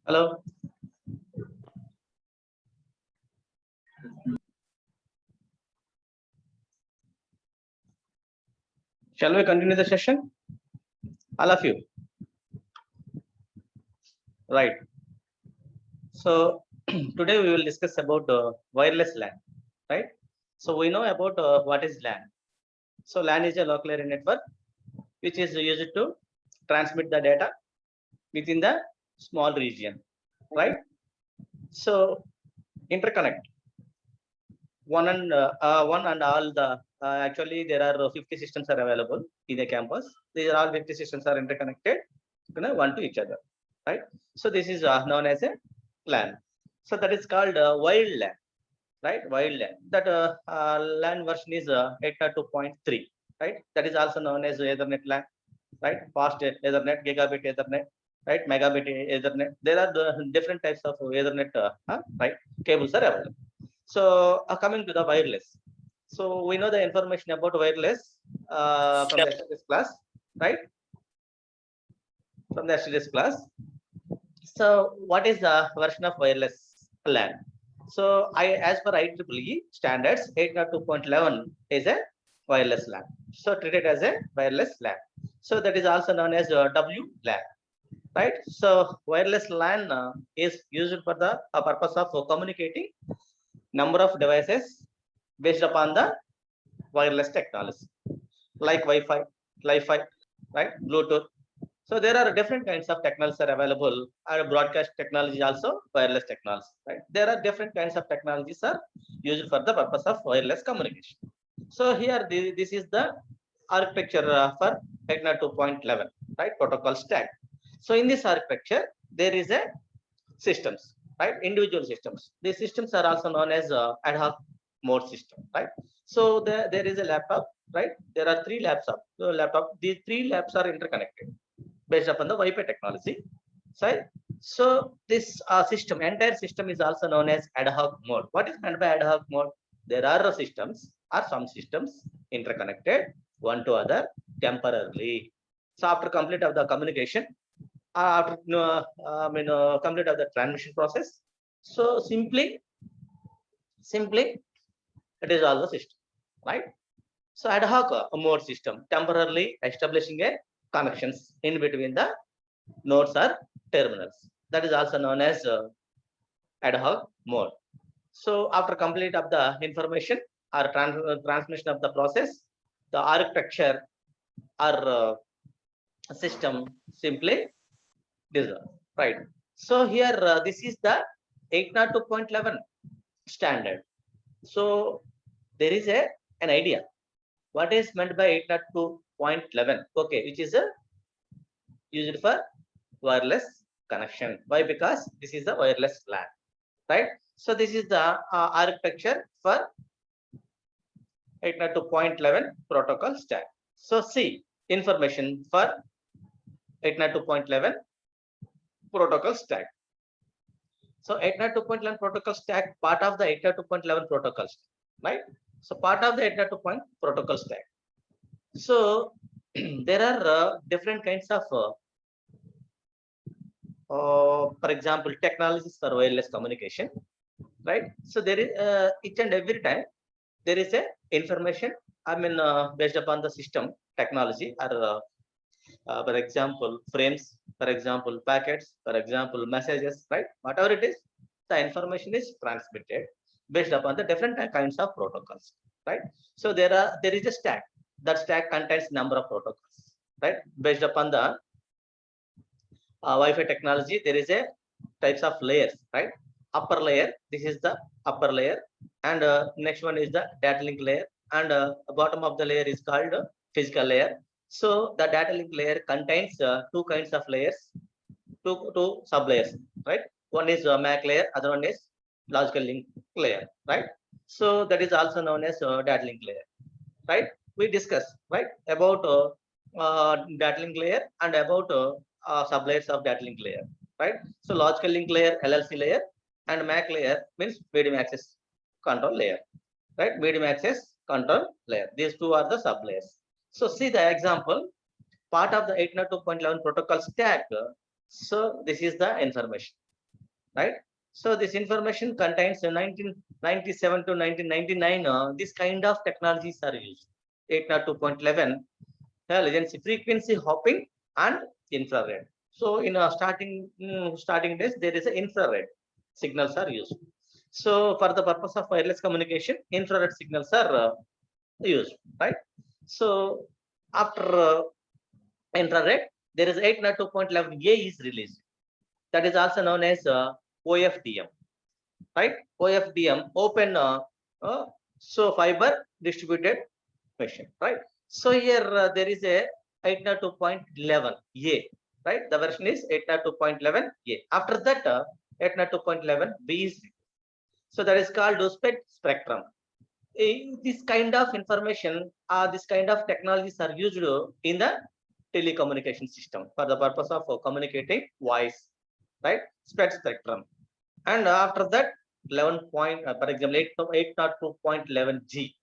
Hello. Shall we continue the session? All of you. Right. So today we will discuss about wireless LAN. Right. So we know about what is LAN. So LAN is a local area network which is used to transmit the data within the small region. Right. So interconnect one and all the actually there are 50 systems are available in the campus. These are all 50 systems are interconnected one to each other, right? So this is known as a LAN. So that is called wild LAN, right? Wild LAN. That LAN version is 802.3, right? That is also known as Ethernet LAN, right? Fast Ethernet, gigabit Ethernet, right? Megabit Ethernet. There are different types of Ethernet, right? Cables are available. So coming to the wireless. So we know the information about wireless from the yesterday's class, right? From the yesterday's class. So what is the version of wireless LAN? So as per IEEE standards, 802.11 is a wireless LAN. So treated as a wireless LAN. So that is also known as WLAN, right? So wireless LAN is used for the purpose of communicating number of devices based upon the wireless technology, like Wi-Fi, right? Bluetooth. So there are different kinds of technologies are available. Our broadcast technology also wireless technology, right? There are different kinds of technologies are used for the purpose of wireless communication. So here this is the architecture for 802.11, right? Protocol stack. So in this architecture, there is a systems, right? Individual systems. These systems are also known as ad hoc mode system, right? So there is a laptop, right? There are three laptop. These three labs are interconnected based upon the Wi-Fi technology. So this entire system is also known as ad hoc mode. What is meant by ad hoc mode? There are some systems interconnected one to other temporarily. So after complete of the communication, after complete of the transmission process, so simply it is all the system, right? So ad hoc mode system, temporarily establishing a connections in between the nodes or terminals. That is also known as ad hoc mode. So after complete of the information or transmission of the process, the architecture or system simply dissolve, right? So here this is the 802.11 standard. So there is an idea. What is meant by 802.11? Okay, which is used for wireless connection. Why? Because this is the wireless LAN, right? So this is the architecture for 802.11 protocol stack. So see information for 802.11 protocol stack. So 802.11 protocol stack, part of the 802.11 protocols, right? So part of the 802.11 protocol stack. So there are different kinds of for example, technologies for wireless communication, right? So there is each and every time there is a information. Based upon the system technology, or for example, frames, for example, packets, for example, messages, right? Whatever it is, the information is transmitted based upon the different kinds of protocols, right? So there is a stack. That stack contains number of protocols, right? Based upon the Wi-Fi technology, there is a types of layers, right? Upper layer, this is the upper layer, and next one is the data link layer, and bottom of the layer is called physical layer. So the data link layer contains two kinds of layers, two sub layers, right? One is MAC layer, other one is logical link layer, right? So that is also known as data link layer, right? We discuss, right, about data link layer and about sublayers of data link layer, right? So logical link layer, LLC layer, and MAC layer means medium access control layer, right? Medium access control layer. These two are the sublayers. So see the example, part of the 802.11 protocol stack. So this is the information. right? So this information contains 1997 to 1999. This kind of technologies are used. 802.11 latency, frequency hopping, and infrared. So in starting days, there is an infrared signals are used. So for the purpose of wireless communication, infrared signals are used, right? So after infrared, there is 802.11a is released. That is also known as OFDM, right? OFDM, open so fiber distributed mesh, right? So here there is a 802.11a, right? The version is 802.11a. After that, 802.11b is. So that is called spectrum. This kind of information, this kind of technologies are used in the telecommunication system for the purpose of communicating voice, right? Spectrum. And after that, 11 point, for example, 802.11g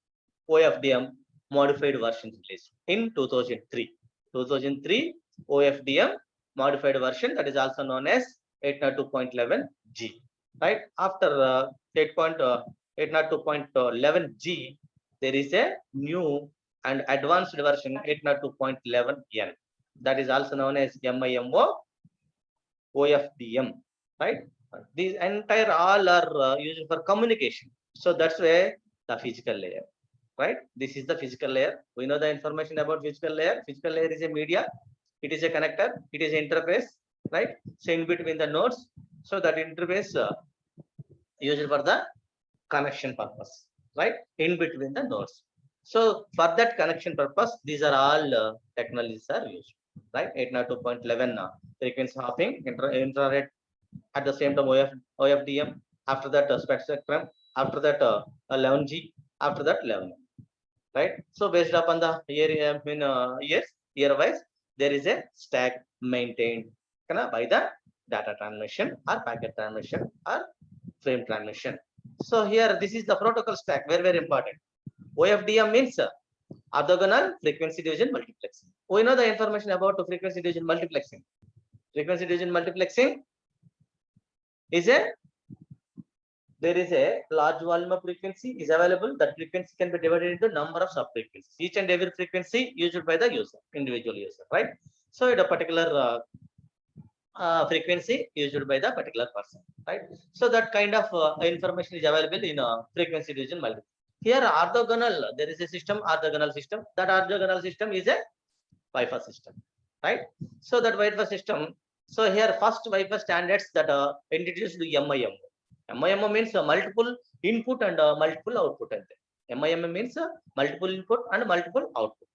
OFDM modified version released in 2003. 2003 OFDM modified version, that is also known as 802.11g, right? After 802.11g, there is a new and advanced version 802.11n, that is also known as MIMO OFDM, right? These entire all are used for communication. So that's where the physical layer, right? This is the physical layer. We know the information about physical layer. Physical layer is a media. It is a connector. It is an interface, right? So in between the nodes. So that interface used for the connection purpose, right? In between the nodes. So for that connection purpose, these are all technologies are used, right? 802.11 frequency hopping, infrared, at the same time OFDM, after that spectrum, after that 11G, after that 11, right? So based upon the year wise, there is a stack maintained by the data transmission or packet transmission or frame transmission. So here this is the protocol stack, very important. OFDM means orthogonal frequency division multiplexing. We know the information about the frequency division multiplexing. Frequency division multiplexing is there is a large volume of frequency is available. That frequency can be divided into number of sub frequencies. Each and every frequency used by the user, individual user, right? So at a particular frequency used by the particular person, right? So that kind of information is available in frequency division multiplexing. Here orthogonal, there is a system, orthogonal system. That orthogonal system is a Wi-Fi system, right? So that Wi-Fi system. So here first Wi-Fi standards that are introduced to MIMO. MIMO means multiple input and multiple output. MIMO means multiple input and multiple output.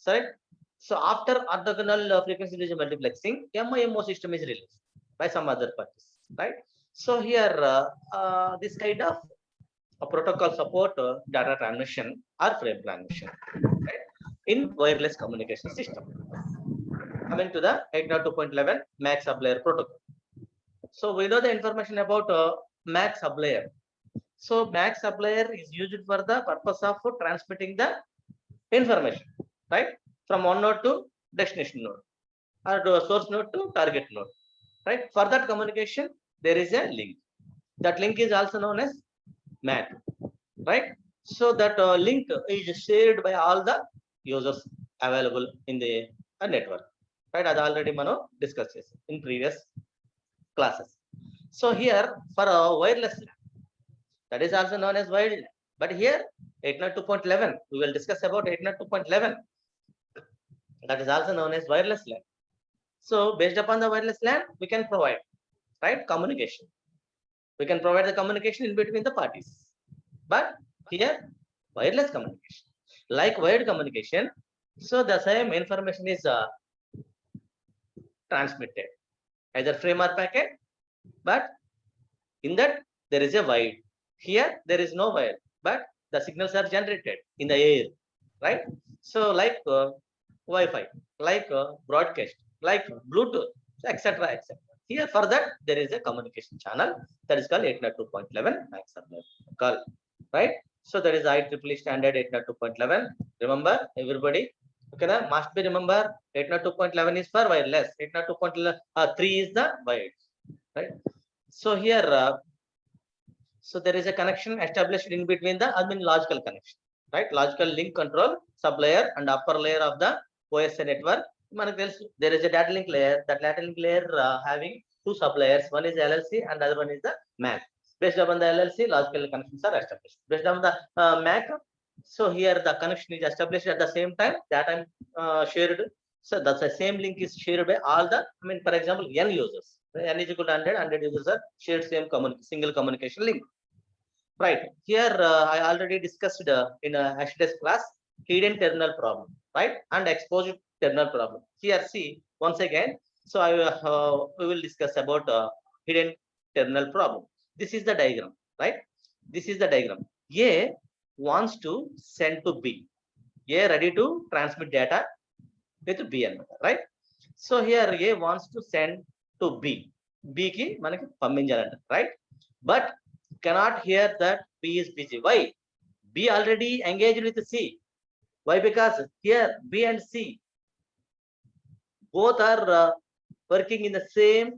Right? So after orthogonal frequency division multiplexing, MIMO system is released by some other parties. Right? So here this kind of protocol support data transmission or frame transmission, right, in wireless communication system. Coming to the 802.11 MAC sublayer protocol. So we know the information about MAC sublayer. So MAC sublayer is used for the purpose of transmitting the information, right, from one node to destination node or to source node to target node, right? For that communication, there is a link. That link is also known as MAC, right? So that link is shared by all the users available in the network, right? As already Mano discussed in previous classes. So here for wireless LAN, that is also known as wired LAN. But here 802.11, we will discuss about 802.11. That is also known as wireless LAN. So based upon the wireless LAN, we can provide, right, communication. We can provide the communication in between the parties. But here wireless communication, like wired communication, so the same information is transmitted, either frame or packet, but in that there is a wire. Here there is no wire, but the signals are generated in the air, right? So like Wi-Fi, like broadcast, like Bluetooth, etc., etc. Here for that there is a communication channel that is called 802.11 MAC sublayer, right? So that is IEEE standard 802.11. Remember everybody. Okay, now must be remember 802.11 is for wireless. 802.3 is the wired, right? So here, so there is a connection established in between the logical connection, right? Logical link control sublayer and upper layer of the OSI network. There is a data link layer. That data link layer having two sublayers. One is LLC and the other one is the MAC. Based upon the LLC, logical connections are established. Based on the MAC, so here the connection is established at the same time. Data shared. So that's the same link is shared by all the, for example, N users. N is equal to 100 users are shared same single communication link. Right. Here I already discussed in yesterday's class hidden terminal problem, right? And exposed terminal problem. Here, see once again. So we will discuss about hidden terminal problem. This is the diagram, right? This is the diagram. A wants to send to B. A ready to transmit data with B, right? So here A wants to send to B. B ki manaki పంపించాలంట, right? But cannot hear that B is busy. Why? B already engaged with C. Why? Because here B and C both are working in the same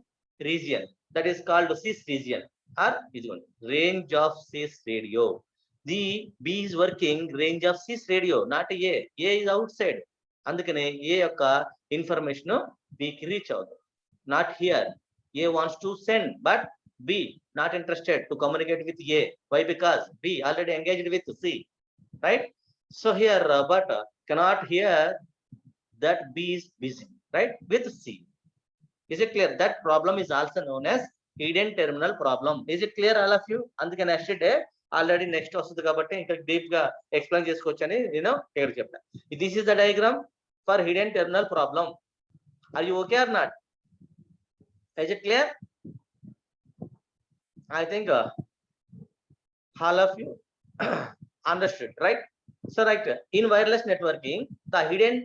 region, that is called cis region, or is one range of cis radio. The B is working range of cis radio, not A. A is outside. అందుకనే A యొక్క information B కి reach అవుతుంది. Not here. A wants to send, but B not interested to communicate with A. Why? Because B already engaged with C, right? So here, but cannot hear that B is busy, right? With C. Is it clear? That problem is also known as hidden terminal problem. Is it clear, all of you? అందుకే next day already next వస్తుంది కాబట్టి ఇంకా deep గా explain చేసుకోవచ్చని నేను ఇక్కడ చెప్తా. This is the diagram for hidden terminal problem. Are you okay or not? Is it clear? I think all of you understood, right? So right, in wireless networking, the hidden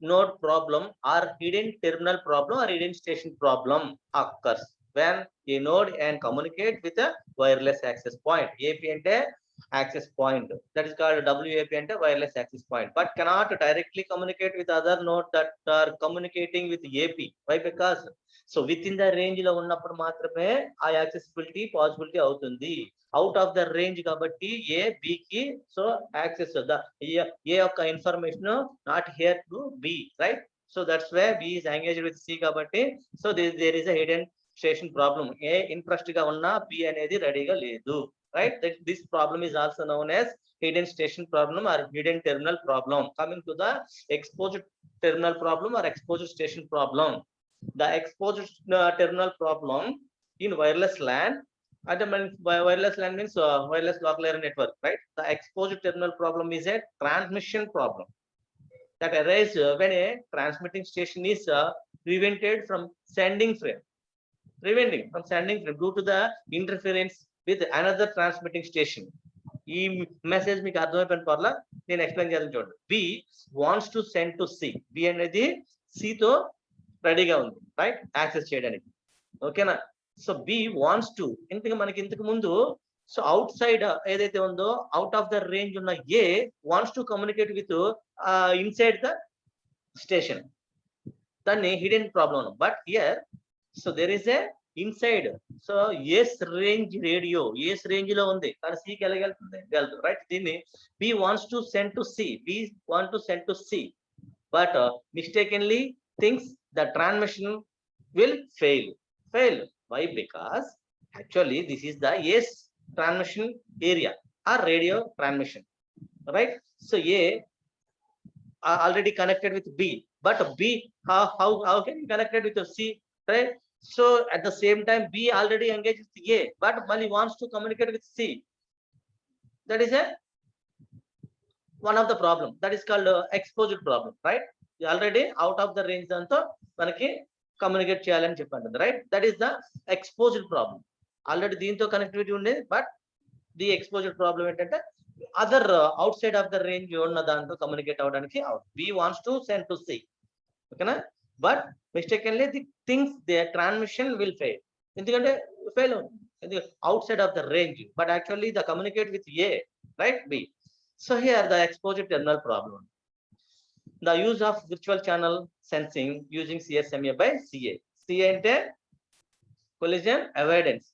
node problem or hidden terminal problem or hidden station problem occurs when a node can communicate with a wireless access point. AP ante access point, that is called WAP ante wireless access point, but cannot directly communicate with other node that are communicating with AP. Why? Because so within the range lo unnappudu maatrame aa accessibility possibility avutundi. Out of the range kabatti A B ki so access the A యొక్క information not here to B, right? So that's where B is engaged with C kabatti, so there is a hidden station problem. A interest ga unna B anedi ready ga ledu, right? This problem is also known as hidden station problem or hidden terminal problem. Coming to the exposed terminal problem or exposed station problem. The exposed terminal problem in wireless LAN, wireless LAN means wireless local area network, right? The exposed terminal problem is a transmission problem that arises when a transmitting station is prevented from sending frame, due to the interference with another transmitting station. ఈ message మీకు అర్థమైపోయిన పర్లా నేను explain చేయాలని చూడండి. B wants to send to C. B అనేది C తో రెడీగా ఉంది, రైట్, యాక్సెస్ చేయడానికి. ఓకేనా? సో బి వాంట్స్ టు, మనకి ఇంతకు ముందు సో అవుట్ సైడ్ ఏదైతే ఉందో అవుట్ ఆఫ్ ద రేంజ్ ఉన్న a wants to communicate with inside the station. దాన్ని hidden problem. But here so there is a inside. So S range radio S range లో ఉంది కానీ సికి వెళ్ళగలుగుతుంది, రైట్? దీన్ని B wants to send to C. B want to send to C, but mistakenly thinks the transmission will fail. Why? Because actually this is the S transmission area or radio transmission, right? So A already connected with B, but B how can you connected with C, right? So at the same time B already engaged with A, but Mali wants to communicate with C. That is a one of the problem that is called exposure problem, right? Already out of the range danto manaki communicate cheyalani cheppandi, right? That is the exposure problem. Already deento connectivity unde, but the exposure problem entante other outside of the range unna danto communicate avadaniki B wants to send to C. Okay na? But mistakenly the thinks their transmission will fail. Endukante fail outside of the range, but actually the communicate with A, right? B. So here the exposure terminal problem. The use of virtual channel sensing using CSMA by CA. CA ante collision avoidance.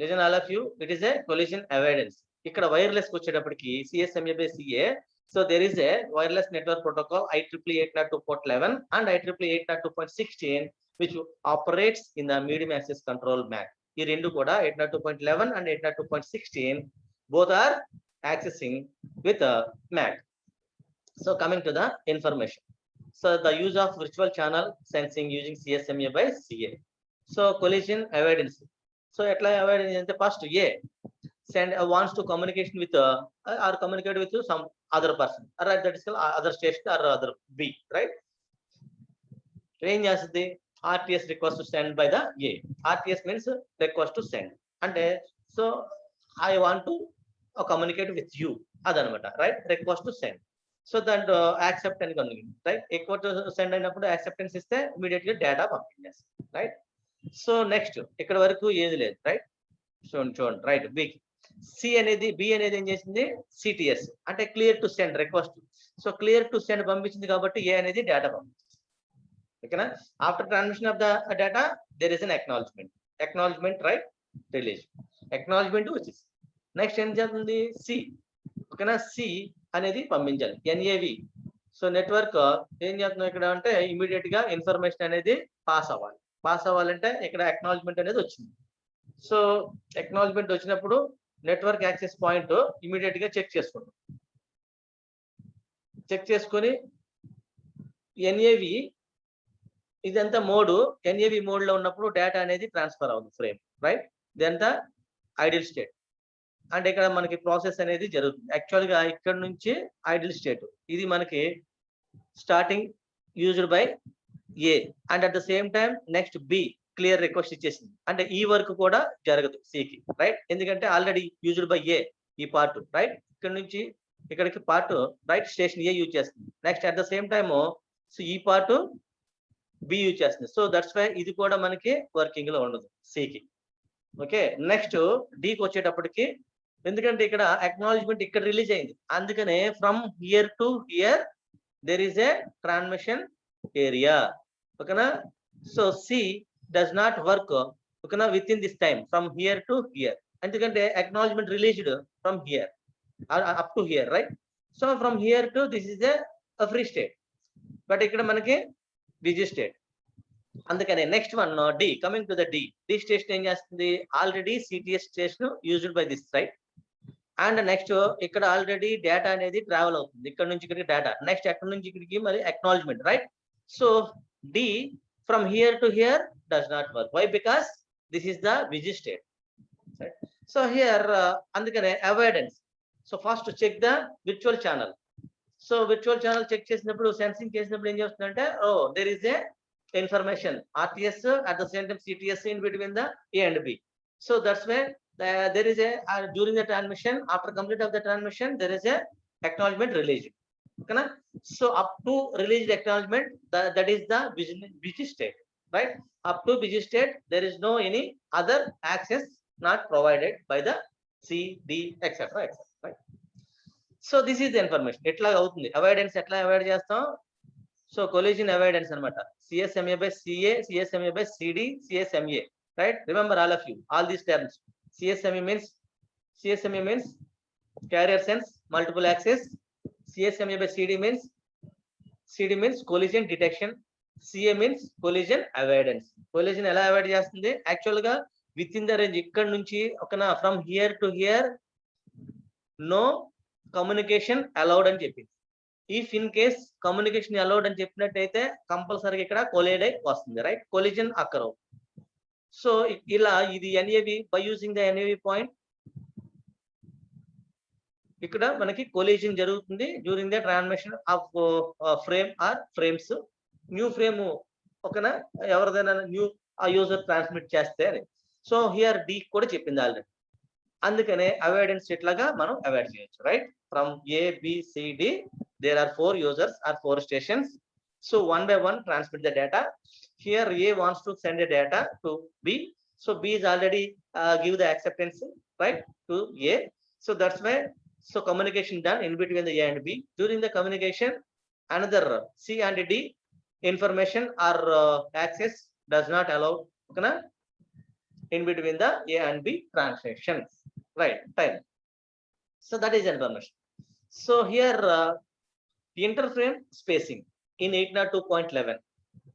listen all of you, it is a collision avoidance. ఇక్కడ wireless కి వచ్చేటప్పటికి CSMA by CA. So there is a wireless network protocol IEEE 802.11 and IEEE 802.16 which operates in the medium access control MAC. ఈ రెండు కూడా 802.11 and 802.16 both are accessing with a MAC. So coming to the information. So the use of virtual channel sensing using CSMA by CA. So collision avoidance. So etla avoidance ante first A send wants to communication with or communicate with some other person, or that is other station or other B, right? Range as the RTS request to send by the A. RTS means request to send. Ante so I want to communicate with you adanamata, right? Request to send. So that accept and communicate, right? Equal to send అయినప్పుడు acceptance ఇస్తే immediately data పంపించేస్తుంది, right? So next ఇక్కడ వరకు ఏది లేదు, right? చూడండి right. B అనేది ఏం చేసింది, CTS అంటే clear to send request. So clear to send పంపించింది కాబట్టి ఏ అనేది డేటా పంపించింది, ఓకేనా? After transmission of the data there is an acknowledgement, right? Release acknowledgement వచ్చేసి నెక్స్ట్ ఏం చేస్తుంది, సి, ఓకేనా? సి అనేది పంపించాలి, NAV. సో నెట్వర్క్ ఏం చేస్తున్నాం ఇక్కడ అంటే ఇమీడియట్ గా ఇన్ఫర్మేషన్ అనేది పాస్ అవ్వాలంటే ఇక్కడ అక్నాలెడ్జ్మెంట్ అనేది వచ్చింది. సో అక్నాలెడ్జ్మెంట్ వచ్చినప్పుడు నెట్వర్క్ యాక్సెస్ పాయింట్ ఇమీడియట్ గా చెక్ చేసుకొని NAV ఇదంతా NAV మోడ్ లో ఉన్నప్పుడు డేటా అనేది ట్రాన్స్ఫర్ అవుతుంది ఫ్రేమ్, రైట్? ఇదంతా ఐడిల్ స్టేట్. అంటే ఇక్కడ మనకి ప్రాసెస్ అనేది జరుగుతుంది. యాక్చువల్ గా ఇక్కడ నుంచి ఐడిల్ స్టేట్ ఇది మనకి starting used by A and at the same time next B clear request ఇచ్చేసింది. అంటే ఈ వర్క్ కూడా జరగదు సికి, రైట్? ఎందుకంటే ఆల్రెడీ యూజ్డ్ బై A ఈ పార్ట్, రైట్? ఇక్కడ నుంచి ఇక్కడికి part, right? Station A use చేస్తుంది. Next at the same time so ఈ పార్ట్ B యూజ్ చేస్తుంది. సో దట్స్ వై ఇది కూడా మనకి వర్కింగ్ లో ఉండదు సికి, ఓకే? నెక్స్ట్ Dకి వచ్చేటప్పటికి ఎందుకంటే ఇక్కడ అక్నాలెడ్జ్మెంట్ ఇక్కడ రిలీజ్ అయింది, అందుకనే from here to here there is a transmission area, ఓకేనా? So C does not work, ఓకేనా, within this time from here to here, ఎందుకంటే acknowledgement released from here up to here, right? So from here to this is a free state, but ఇక్కడ మనకి busy state. అందుకనే next one D, coming to the D station ఏం చేస్తుంది, already CTS station used by this, right? And next ఇక్కడ already data అనేది travel అవుతుంది, ఇక్కడ నుంచి ఇక్కడికి డేటా, నెక్స్ట్ ఎక్కడ నుంచి ఇక్కడికి మరి acknowledgement, right? So D from here to here does not work. Why? Because this is the busy state, right? So here అందుకనే avoidance. So first to check the virtual channel. So virtual channel check చేసినప్పుడు sensing చేసినప్పుడు ఏం చేస్తుందంటే there is a information RTS at the same time CTS in between the A and B. So that's why there is a during the transmission, after complete of the transmission there is a acknowledgement released, okay? So up to released acknowledgement that is the busy state, right? Up to busy state there is no any other access not provided by the C, D, etc., right? So this is the information. ఎట్లా అవుతుంది avoidance, ఎట్లా avoid చేస్తాం? So collision avoidance అన్నమాట. CSMA by CA, CSMA by CD, CSMA, right? Remember all of you all these terms. CSMA means carrier sense multiple access. CSMA by CD means collision detection. CA means collision avoidance. Collision ఎలా avoid చేస్తుంది, actual గా within the range ఇక్కడ నుంచి ఒకనా from here to here no communication allowed అని చెప్పింది. If in case communication allowed అని చెప్పినట్టయితే కంపల్సరీగా ఇక్కడ కొలైడ్ అయి వస్తుంది, రైట్? కొలిజన్ అక్కర్ అవుతుంది. సో ఇలా ఇది NAV by using the NAV point ఇక్కడ మనకి కొలిజన్ జరుగుతుంది during the transmission of frame are frames. New frame ఓకేనా, ఎవరిదైనా న్యూ ఆ యూజర్ ట్రాన్స్మిట్ చేస్తే అని. సో హియర్ D కూడా చెప్పింది ఆల్రెడీ, అందుకనే అవాయిడెన్స్ ఇట్లాగా మనం అవాయిడ్ చేయొచ్చు, right? From A, B, C, D there are 4 users or 4 stations. So one by one transmit the data. Here A wants to send a data to B. So B is already give the acceptance, right, to A. So that's why so communication done in between the A and B. During the communication another C and D information or access does not allow, okay? in between the A and B transactions, right? Time. So that is information. So here interframe spacing in 802.11.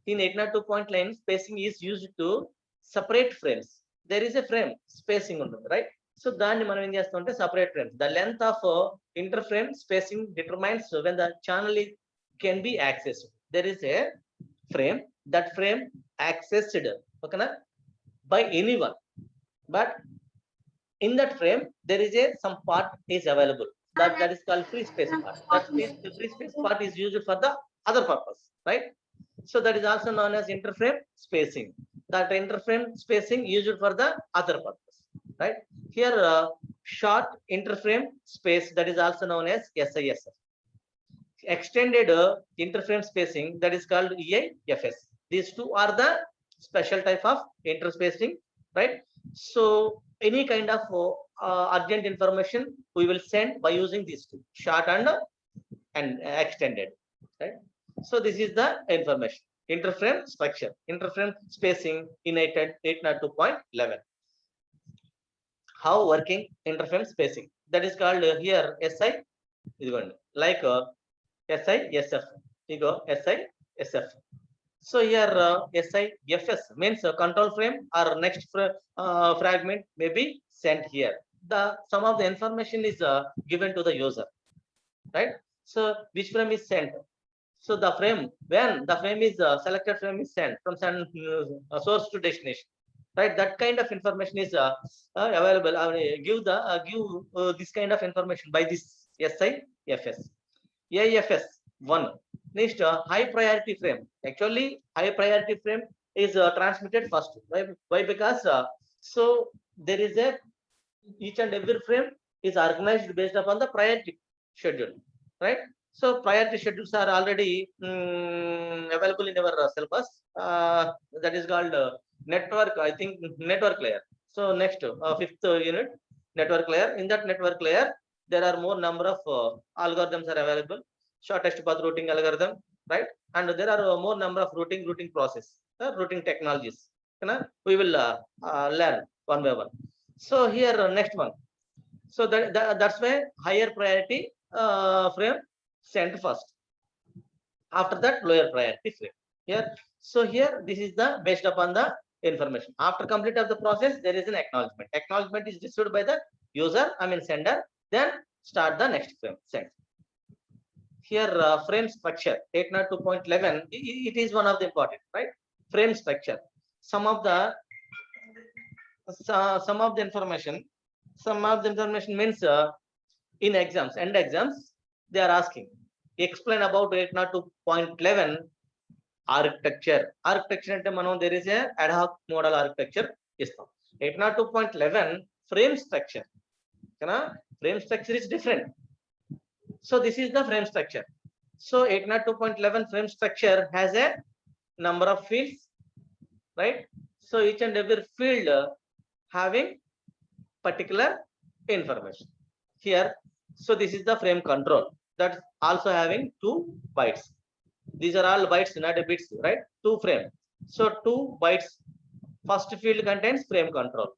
In 802.11, spacing is used to separate frames. There is a frame spacing on right? So then separate frames. The length of interframe spacing determines when the channel can be accessed. There is a frame, that frame accessed, okay, na, by anyone, but in that frame there is a some part is available, that is called free space part. That free space part is used for the other purpose, right? So that is also known as interframe spacing. That interframe spacing used for the other purpose, right? Here short interframe space, that is also known as SISF. Extended interframe spacing, that is called EIFS. These two are the special type of interspacing, right? So any kind of urgent information we will send by using these two, short and extended, right? So this is the information, interframe structure, interframe spacing in 802.11. How working interframe spacing, that is called here SI is going like SISF. You go SISF. So here SIFS means control frame or next fragment may be sent here. The some of the information is given to the user, right? So which frame is sent? So the frame, when the frame is selected frame is sent from some source to destination, right? That kind of information is available. Give this kind of information by this SIFS. AIFS 1. Next, high priority frame. Actually, high priority frame is transmitted first. Why? Because so there is a each and every frame is organized based upon the priority schedule, right? So priority schedules are already available in our syllabus. That is called network. I think network layer. So next, fifth unit, network layer. In that network layer, there are more number of algorithms are available. Shortest path routing algorithm, right? And there are more number of routing process, routing technologies. We will learn one by one. So here next one. So that's why higher priority frame sent first. After that, lower priority frame. Here, so here this is the based upon the information. After complete of the process, there is an acknowledgement. Acknowledgement is received by the user, I mean sender. Then start the next frame send. Here frame structure 802.11, it is one of the important, right? Frame structure. Some of the information means in exams, end exams, they are asking, explain about 802.11 architecture. Architecture ante manam there is a ad hoc model architecture istam. 802.11 frame structure. Frame structure is different. So this is the frame structure. So 802.11 frame structure has a number of fields, right? So each and every field having particular information here. So this is the frame control, that's also having 2 bytes. These are all bytes, not a bits, right? 2 frame. So 2 bytes. First field contains frame control.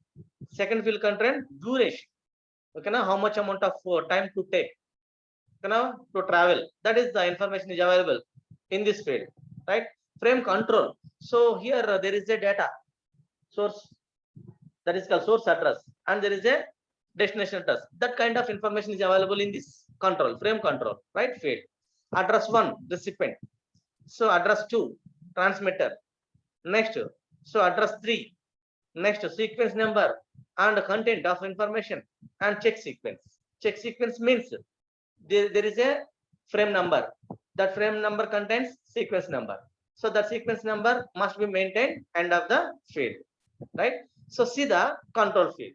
Second field contains duration. Okay, now how much amount of time to take, to travel. That is the information is available in this field, right? Frame control. So here there is a data source, that is called source address, and there is a destination address. That kind of information is available in this control, frame control, right? Field. Address 1, recipient. So address 2, transmitter. Next, so address 3. Next, sequence number and content of information, and check sequence. Check sequence means there is a frame number. That frame number contains sequence number. So that sequence number must be maintained end of the field, right? So see the control field.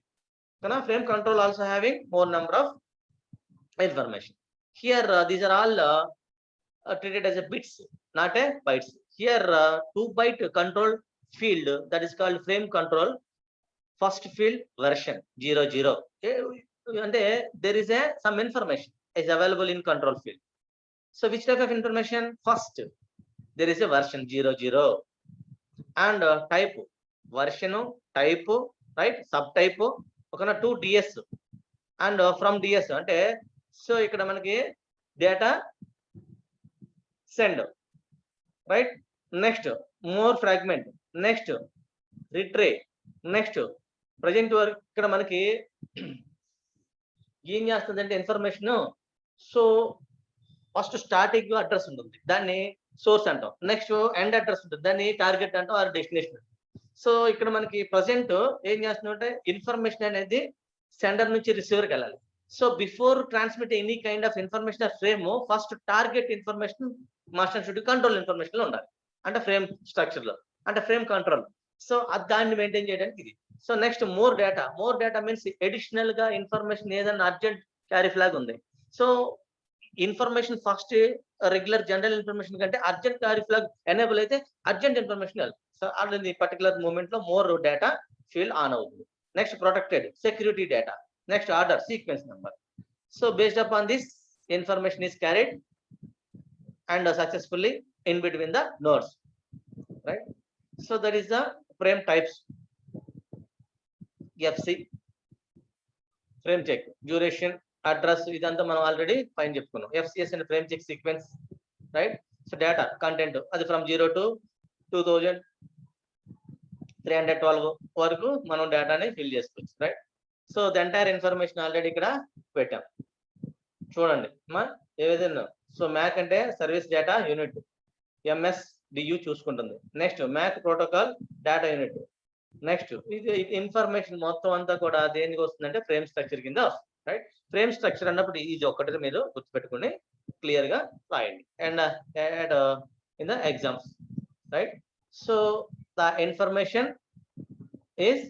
Frame control also having more number of information. Here these are all treated as a bits, not a bytes. Here 2 byte control field, that is called frame control. First field version 00. And there is some information is available in control field. So which type of information? First, there is a version 00 and type, version, type, right? Subtype okana 2 DS and from DS ante so ikkada manaki data send, right? Next more fragment, next retrieve, next present work ikkada manaki ఏం చేస్తుందంటే information so first starting address ఉంటుంది, దాన్ని source అంటాం. Next end address ఉంటుంది, దాన్ని target అంటాం are destination. So ఇక్కడ మనకి ప్రజెంట్ ఏం చేస్తుందంటే ఇన్ఫర్మేషన్ అనేది సెండర్ నుంచి రిసీవర్కి వెళ్ళాలి. So before transmit any kind of information are frame first target information master should control information లో ఉండాలి, అంటే ఫ్రేమ్ స్ట్రక్చర్ లో, అంటే ఫ్రేమ్ కంట్రోల్. సో దాన్ని మెయింటైన్ చేయడానికి ఇది. So next more data means additional గా ఇన్ఫర్మేషన్ ఏదైనా అర్జెంట్ క్యారీ ఫ్లాగ్ ఉంది. So information first regular general information కంటే అర్జెంట్ క్యారీ ఫ్లాగ్ ఎనేబుల్ అయితే అర్జెంట్ ఇన్ఫర్మేషన్ వెళ్ళాలి. సో అది పర్టికులర్ మూమెంట్ లో మోర్ డేటా ఫీల్డ్ ఆన్ అవుతుంది. Next protected security data, next order sequence number. So based upon this information is carried and successfully in between the nodes, right? So that is the frame types. FC frame check, duration, address, idantha manam already fine cheptukunnam. FCS and frame check sequence, right? So data content adi from 0 to 2312 వరకు మనం డేటాని fill చేసుకోవచ్చు, right? So the entire information already ఇక్కడ పెట్టాం చూడండి మా ఏ విధంగా. సో మ్యాక్ అంటే service data unit, MS DU చూసుకుంటుంది. Next MAC protocol data unit. Next ఇది ఇన్ఫర్మేషన్ మొత్తం అంతా కూడా దేనికి వస్తుందంటే ఫ్రేమ్ స్ట్రక్చర్ కింద వస్తుంది, రైట్? ఫ్రేమ్ స్ట్రక్చర్ అన్నప్పుడు ఇది ఒక్కటి మీరు గుర్తుపెట్టుకుని క్లియర్ గా రాయండి and add in the exams, right? So the information is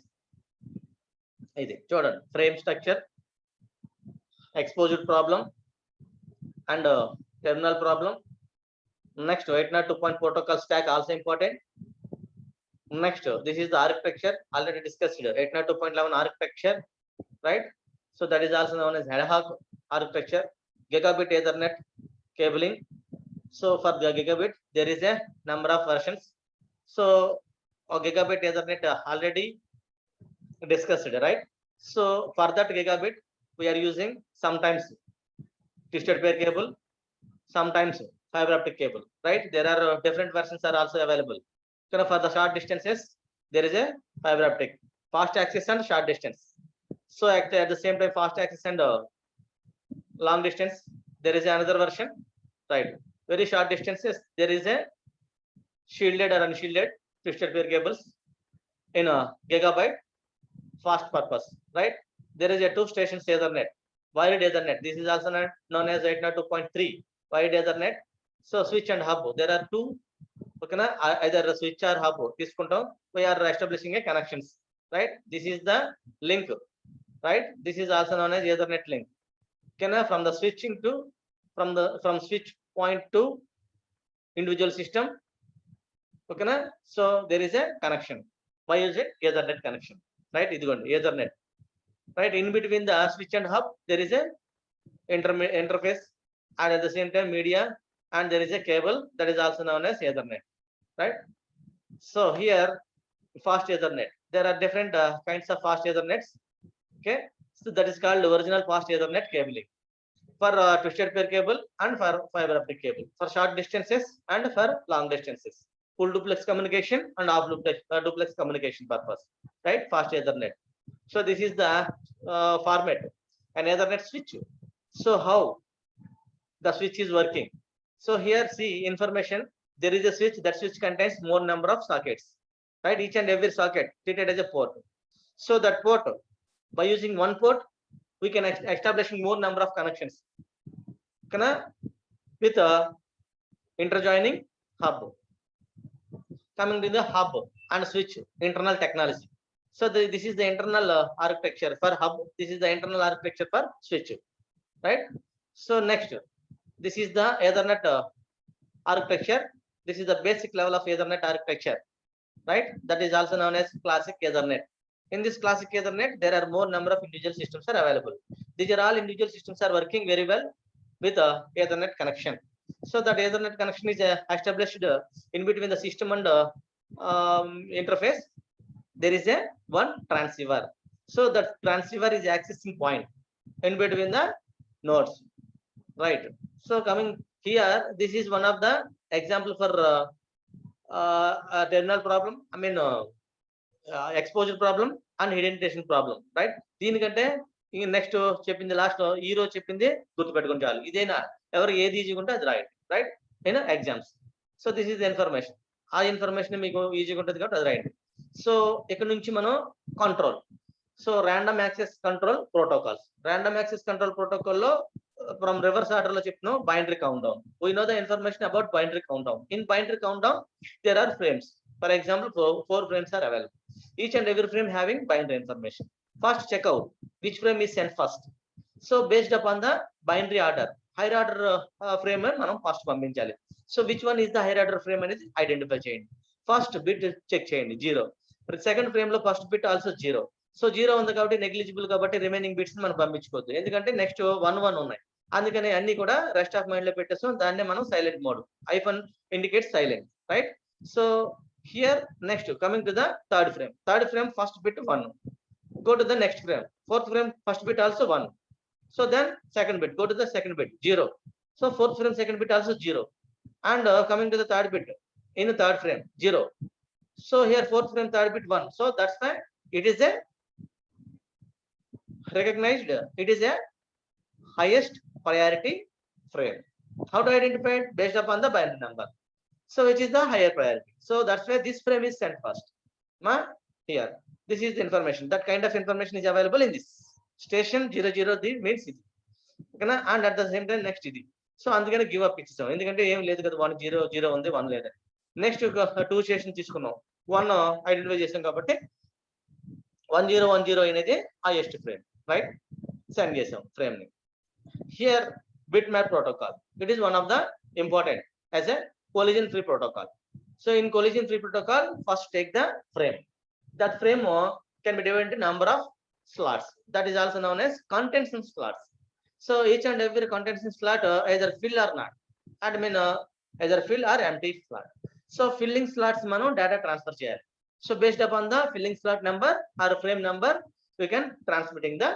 ఇది చూడండి, frame structure, exposed problem and terminal problem. Next 802.1 protocol stack also important. Next this is the architecture already discussed here, 802.11 architecture, right? So that is also known as ad hoc architecture. Gigabit Ethernet cabling. So for the gigabit there is a number of versions. So gigabit Ethernet already discussed, right? So for that gigabit we are using sometimes twisted pair cable, sometimes fiber optic cable, right? There are different versions are also available. So for the short distances there is a fiber optic, fast access and short distance. So at the same time fast access and long distance there is another version, right? Very short distances there is a shielded or unshielded twisted pair cables in a gigabyte fast purpose, right? There is a 2 stations Ethernet, wired Ethernet. This is also known as 802.3 wired Ethernet. So switch and hub, there are 2, okay na, either switch or hub తీసుకుంటాం. We are establishing a connections, right? This is the link, right? This is also known as Ethernet link, okay na, from the switching to from switch point to individual system, okay na. So there is a connection. Why is it Ethernet connection, right? ఇదిగోండి Ethernet, right? In between the switch and hub there is a interface and at the same time media, and there is a cable that is also known as Ethernet, right? So here fast Ethernet, there are different kinds of fast Ethernets, okay? So that is called original fast Ethernet cabling for twisted pair cable and for fiber optic cable, for short distances and for long distances, full duplex communication and half duplex communication purpose, right? Fast Ethernet. So this is the format, an Ethernet switch. So how the switch is working? So here see information, there is a switch, that switch contains more number of sockets, right? Each and every socket treated as a port. So that port, by using one port we can establish more number of connections, okay, with interjoining hub. Coming to the hub and switch internal technology. So this is the internal architecture for hub, this is the internal architecture for switch, right? So next this is the Ethernet architecture. This is the basic level of Ethernet architecture, right? That is also known as classic Ethernet. In this classic Ethernet there are more number of individual systems are available. These are all individual systems are working very well with Ethernet connection. So that Ethernet connection is established in between the system and interface. there is a one transceiver. So the transceiver is accessing point in between the nodes, right? So coming here, this is one of the example for terminal problem. I mean exposure problem and indentation problem, right? దీనికంటే next చెప్పింది last ఈ రోజు చెప్పింది గుర్తుపెట్టుకుని చాలు. ఇదేనా ఎవరు ఏది ఈజీగా ఉంటే అది రాయండి, రైట్? అయినా exams. So this is information. ఆ ఇన్ఫర్మేషన్ మీకు ఈజీగా ఉంటుంది కాబట్టి అది రాయండి. సో ఇక్కడ నుంచి మనం control. So random access control protocols. Random access control protocol లో from reverse order lo chepno binary countdown. We know the information about binary countdown. In binary countdown there are frames. For example, four frames are available, each and every frame having binary information. First check out which frame is sent first. So based upon the binary order, higher order frame manam first పంపించాలి. So which one is the higher order frame అనేది identify చేయండి. First bit check చేయండి 0. Second frame లో first bit also 0. So 0 ఉంది కాబట్టి negligible కాబట్టి remaining bits మనం పంపించుకోవద్దు, ఎందుకంటే నెక్స్ట్ 1 ఉన్నాయి. అందుకని అన్ని కూడా రెస్ట్ ఆఫ్ మైండ్ లో పెట్టేస్తాం. దాన్నే మనం silent mode, hyphen indicate silent, right? So here next coming to the third frame. Third frame first bit 1. Go to the next frame. Fourth frame first bit also 1. So then second bit, go to the second bit 0. So fourth frame second bit also 0. And coming to the third bit in the third frame 0. So here fourth frame third bit 1. So that's why it is a recognized, it is a highest priority frame. How to identify it? Based upon the binary number. So which is the higher priority. So that's why this frame is sent first. Here this is the information. That kind of information is available in this station 003 means ఇది, ఓకేనా? And at the same time next ఇది. So అందుకని give up ఇచ్చేసాం, ఎందుకంటే ఏం లేదు కదా, 1 0 0 ఉంది, 1 లేదని. నెక్స్ట్ 2 స్టేషన్ తీసుకున్నాం, 1 ఐడెంటిఫై చేసాం కాబట్టి 1 0 1 0 అనేది హైయెస్ట్ ఫ్రేమ్, రైట్? సెండ్ చేసాం ఫ్రేమ్ ని. Here bit map protocol, it is one of the important as a collision free protocol. So in collision free protocol, first take the frame. That frame can be divided into number of slots. That is also known as contention slots. So each and every contention slot either fill or not. I mean either fill or empty slot. So filling slots మనం data transfer చేయాలి. So based upon the filling slot number or frame number, we can transmitting the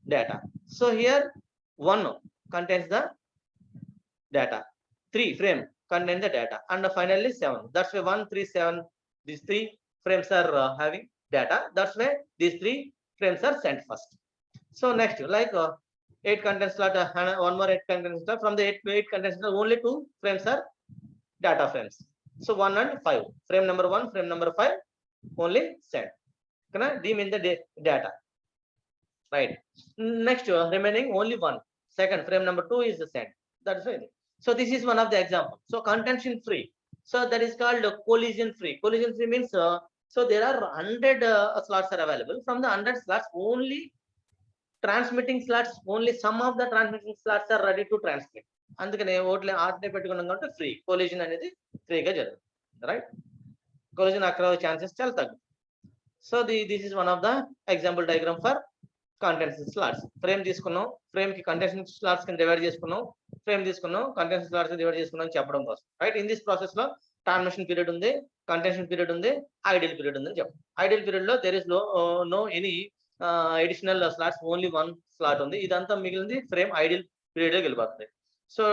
data. So here 1 contains the data, 3 frame contain the data, and finally 7. That's why 1 3 7, these 3 frames are having data. That's why these 3 frames are sent first. So next, like 8 content slot, one more 8 content slot. From the 8 content slot, only 2 frames are data frames. So 1 and 5, frame number 1, frame number 5 only sent. Can I deem in the data, right? Next remaining only 1, second frame number 2 is sent. That's why. So this is one of the examples. So contention free. So that is called collision free. Collision free means so there are 100 slots are available. From the 100 slots, only transmitting slots, only some of the transmitting slots are ready to transmit. అందుకనే ఓట్లే ఆర్డే పెట్టుకున్నాం కాబట్టి free. Collision అనేది ఫ్రీగా జరుగుతుంది, right? Collision అక్కడ chances చాలా తగ్గు. So this is one of the example diagram for contention slots. Frame తీసుకున్నాం, ఫ్రేమ్ కి కంటెన్షన్ స్లాట్స్ కింద డివైడ్ చేసుకున్నాం, ఫ్రేమ్ తీసుకున్నాం, కంటెన్షన్ స్లాట్స్ డివైడ్ చేసుకున్నాం చెప్పడం కోసం, రైట్? ఇన్ దిస్ ప్రాసెస్ లో ట్రాన్స్మిషన్ పీరియడ్ ఉంది, కంటెన్షన్ పీరియడ్ ఉంది, ఐడియల్ పీరియడ్ ఉంది అని చెప్పండి. ఐడియల్ పీరియడ్ లో there is no any additional slots, only 1 slot ఉంది. ఇదంతా మిగిలింది ఫ్రేమ్ ఐడియల్ పీరియడ్ లోకి వెళ్ళిపోతుంది. సో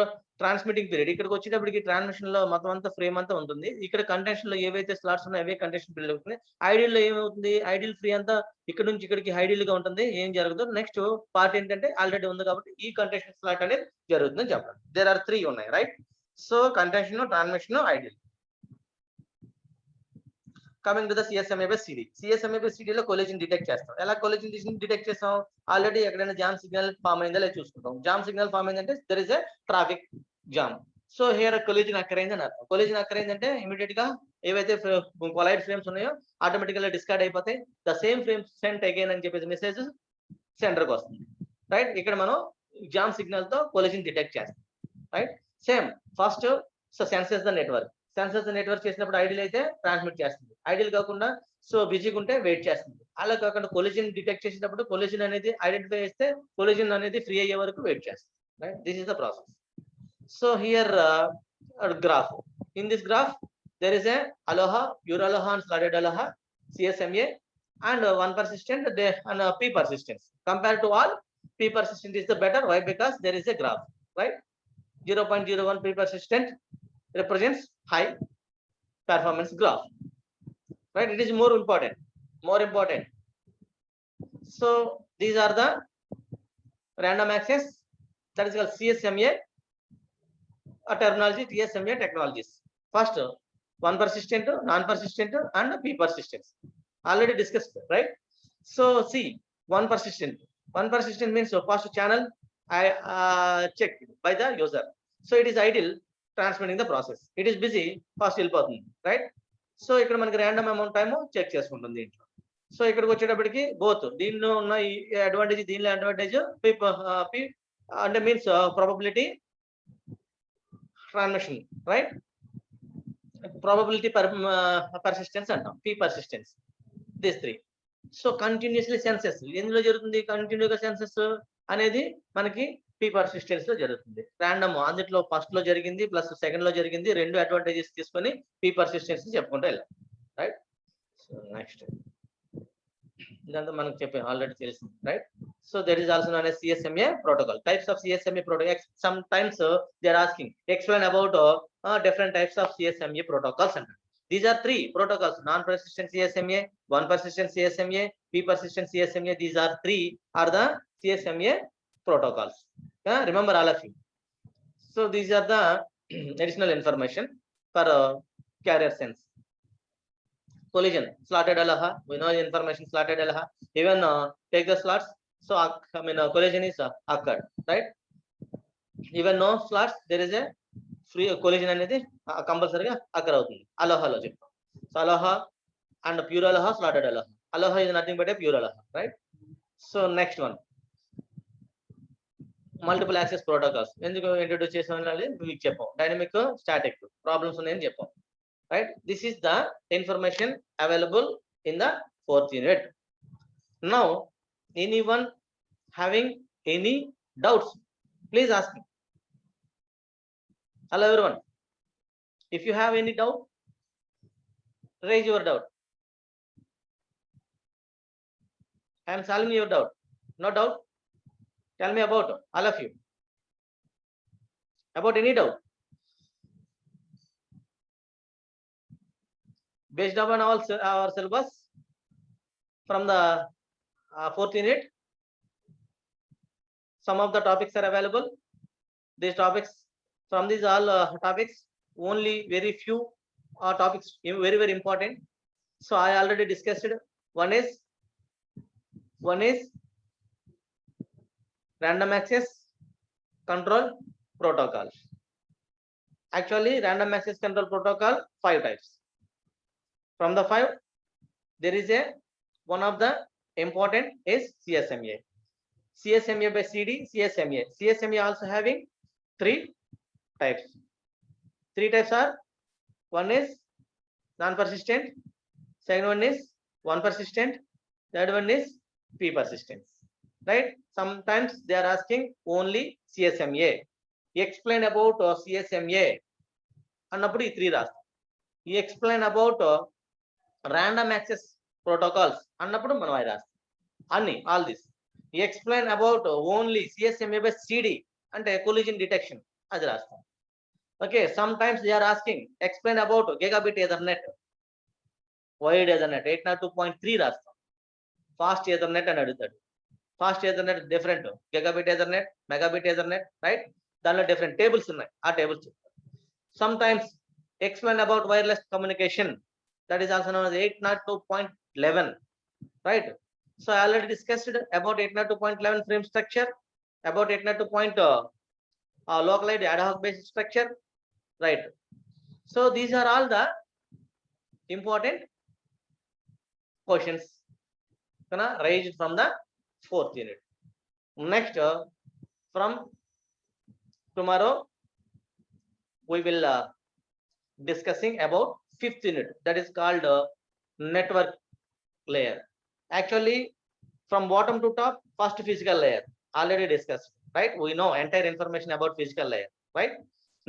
ట్రాన్స్మిటింగ్ పీరియడ్ ఇక్కడికి వచ్చేటప్పటికి ట్రాన్స్మిషన్ లో మొత్తం అంతా ఫ్రేమ్ అంతా ఉంటుంది. ఇక్కడ కంటెన్షన్ లో ఏవైతే స్లాట్స్ ఉన్నాయో అవే కంటెన్షన్ పీరియడ్ అవుతుంది. ఐడియల్ లో ఏమవుతుంది, ఐడియల్ ఫ్రీ అంతా ఇక్కడ నుంచి ఇక్కడికి ఐడియల్ గా ఉంటుంది, ఏం జరగదు. నెక్స్ట్ పార్ట్ ఏంటంటే ఆల్రెడీ ఉంది కాబట్టి ఈ కంటెన్షన్ స్లాట్ అనేది జరుగుతుందని చెప్పండి. దేర్ ఆర్ 3 ఉన్నాయి, right? So contention, transmission, ideal. Coming to the CSMA/CD. CSMA/CD లో కొలిజన్ డిటెక్ట్ చేస్తాం. ఎలా కొలిజన్ డిటెక్ట్ చేస్తాం? ఆల్రెడీ ఎక్కడైనా జామ్ సిగ్నల్ ఫామ్ అయిందా లేదా చూసుకుంటాం. జామ్ సిగ్నల్ ఫామ్ అయిందంటే there is a traffic jam. So here collision occur అయిందని అర్థం. కొలిజన్ అక్కర్ అయిందంటే ఇమీడియట్ గా ఏవైతే కొలైడ్ ఫ్రేమ్స్ ఉన్నాయో ఆటోమేటికల్ గా డిస్కార్డ్ అయిపోతాయి. The same frame sent again అని చెప్పేసి మెసేజ్ సెంటర్ కి వస్తుంది, రైట్? ఇక్కడ మనం జామ్ సిగ్నల్ తో కొలిజన్ డిటెక్ట్ చేస్తాం, right? Same first senses the network. Sensors network చేసినప్పుడు ఐడియల్ అయితే ట్రాన్స్మిట్ చేస్తుంది, ఐడియల్ కాకుండా సో బిజీగా ఉంటే వెయిట్ చేస్తుంది. అలా కాకుండా కొలిజన్ డిటెక్ట్ చేసినప్పుడు కొలిజన్ అనేది ఐడెంటిఫై చేస్తే కొలిజన్ అనేది ఫ్రీ అయ్యే వరకు వెయిట్ చేస్తుంది, right? This is the process. So here graph. In this graph there is a aloha, pure aloha and slotted aloha, CSMA, and one persistent and p persistence. Compared to all, p persistent is the better. Why? Because there is a graph, right? 0.01 p persistent represents high performance graph, right? It is more important, more important. So these are the random access, that is called CSMA terminology, TSMA technologies. First, one persistent, non-persistent, and p persistence. Already discussed, right? So see, one persistent. One persistent means first channel I checked by the user. So it is idle, transmitting the process. It is busy, fast వెళ్ళిపోతుంది, right? So ఇక్కడ మనకి random amount time check చేసుకుంటుంది దీంట్లో. So ఇక్కడికి వచ్చేటప్పటికి both దీనిలో ఉన్న ఈ అడ్వాంటేజ్, దీనిలో అడ్వాంటేజ్ పి అంటే means probability transmission, right? Probability persistence అంటాం, P persistence, this three. So continuously senses ఎందులో జరుగుతుంది? కంటిన్యూగా సెన్సెస్ అనేది మనకి పి పర్సిస్టెన్స్ లో జరుగుతుంది. ర్యాండమ్ అందులో ఫస్ట్ లో జరిగింది ప్లస్ సెకండ్ లో జరిగింది, రెండు అడ్వాంటేజెస్ తీసుకొని పి పర్సిస్టెన్స్ చెప్పుకుంటూ వెళ్ళాం, రైట్? సో నెక్స్ట్ ఇదంతా మనకు చెప్పాం, ఆల్రెడీ తెలిసింది, right? So that is also known as CSMA protocol. Types of CSMA protocol. Sometimes they are asking explain about different types of CSMA protocols. These are three protocols: non-persistent CSMA, one persistent CSMA, p persistent CSMA. These are three are the CSMA protocols. Remember all of you. So these are the additional information for carrier sense. Collision, slotted alaha, we know the information, slotted alaha. Even take the slots, so I mean collision is occurred, right? Even no slots, there is a free collision అనేది కంపల్సరీగా అక్కర్ అవుతుంది. అలోహాలో చెప్తాం. So ALOHA and pure ALOHA, slotted ALOHA. ALOHA is nothing but a pure aloha, right? So next one, multiple access protocols. ఎందుకు introduce చేసామని మీకు చెప్పాం. Dynamic, static problems ఉన్నాయని చెప్పాం, right? This is the information available in the 4th unit. Now anyone having any doubts, please ask me. Hello everyone, if you have any doubt, raise your doubt. I am solving your doubt. No doubt, tell me about all of you, about any doubt based upon our syllabus from the 4th unit. Some of the topics are available. These topics, from these all topics, only very few topics very very important. So I already discussed. One is random access control protocol. Actually random access control protocol 5 types. From the 5, there is a one of the important is CSMA. CSMA by CD, CSMA. CSMA also having 3 types. 3 types are, one is non-persistent, second one is one persistent, third one is p persistence, right? Sometimes they are asking only CSMA. Explain about CSMA అన్నప్పుడు ఈ 3 రాస్తాం. ఈ explain about random access protocols అన్నప్పుడు మనం అవి రాస్తాం. అన్ని all this. ఈ explain about only CSMA by CD అంటే collision detection అది రాస్తాం. Okay, sometimes they are asking explain about gigabit ethernet, wide ethernet 802.3 రాస్తాం. ఫాస్ట్ ఎథర్నెట్ అని అడుగుతాడు. Fast Ethernet different, gigabit Ethernet, megabit Ethernet, right? దానిలో different tables ఉన్నాయి, ఆ tables చెప్తారు. Sometimes explain about wireless communication, that is also known as 802.11, right? So I already discussed about 802.11 frame structure, about 802. Localized ad hoc based structure, right? So these are all the important questions raised from the 4th unit. Next, from tomorrow we will discussing about 5th unit, that is called network layer. Actually from bottom to top, first physical layer already discussed, right? We know entire information about physical layer, right?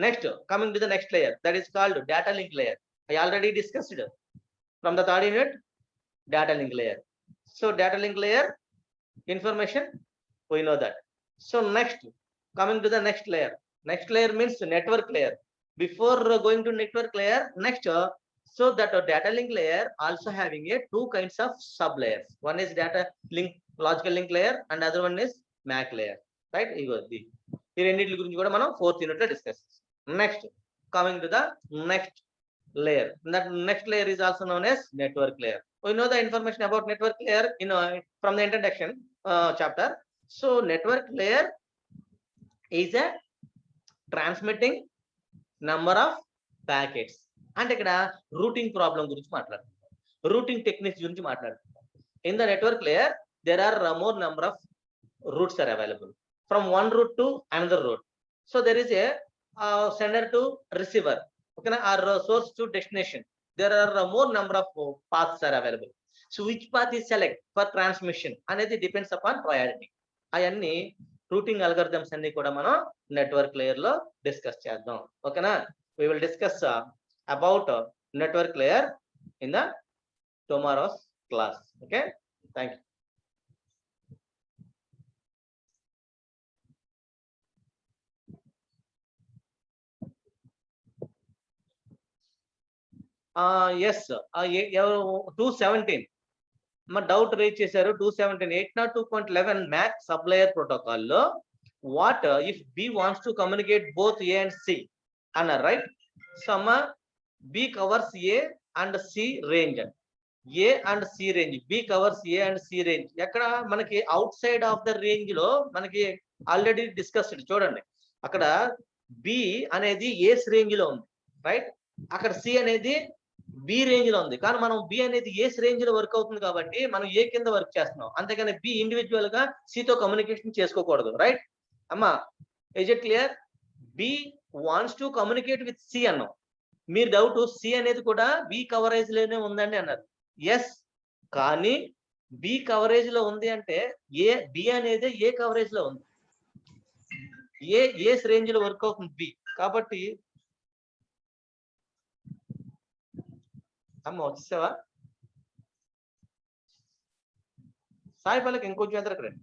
Next, coming to the next layer, that is called data link layer. I already discussed from the 3rd unit, data link layer. So data link layer information, we know that. So next, coming to the next layer means network layer. Before going to network layer, next, so that data link layer also having a two kinds of sub layers. One is data link logical link layer and other one is MAC layer, right? ఈ రెండింటి గురించి కూడా మనం 4th unit లో discuss. Next, coming to the next layer. That next layer is also known as network layer. We know the information about network layer from the introduction chapter. So network layer is a transmitting number of packets. అంటే ఇక్కడ routing problem గురించి మాట్లాడుతున్నాం, routing techniques గురించి మాట్లాడుతున్నాం. In the network layer there are more number of routes are available from one route to another route. So there is a sender to receiver, okay, or source to destination. There are more number of paths are available. So which path is select for transmission అనేది depends upon priority. అవన్నీ routing algorithms అన్ని కూడా మనం network layer లో discuss చేద్దాం. ఓకేనా? we will discuss about network layer in the tomorrow's class. Okay, thank you. yes, 217 మా doubt raise చేశారు. 217 802.11 MAC సబ్ లేయర్ ప్రోటోకాల్ లో what if B wants to communicate both A and C అన్నారు, right? So అమ్మ B covers A and C range, A and C range, B covers A and C range. ఎక్కడ మనకి out side of the range లో మనకి already discussed. చూడండి, అక్కడ B అనేది A range లో ఉంది, రైట్? అక్కడ C అనేది B రేంజ్ లో ఉంది. కానీ మనం B అనేది ఏ రేంజ్ లో వర్క్ అవుతుంది కాబట్టి మనం ఏ కింద వర్క్ చేస్తున్నాం, అంతేగాని B ఇండివిజువల్ గా C తో కమ్యూనికేషన్ చేసుకోకూడదు, రైట్ అమ్మా? Is it clear? B wants to communicate with C అన్నాం. మీరు డౌట్ C అనేది కూడా B కవరేజ్ లోనే ఉందండి అన్నారు. ఎస్, కానీ B కవరేజ్ లో ఉంది అంటే B అనేది ఏ కవరేజ్ లో ఉంది, ఏ రేంజ్ లో వర్క్ అవుతుంది B. కాబట్టి అమ్మ వచ్చేసావా? సాయి పల్లకి ఇంకొంచెం ఎదురుకు రండి.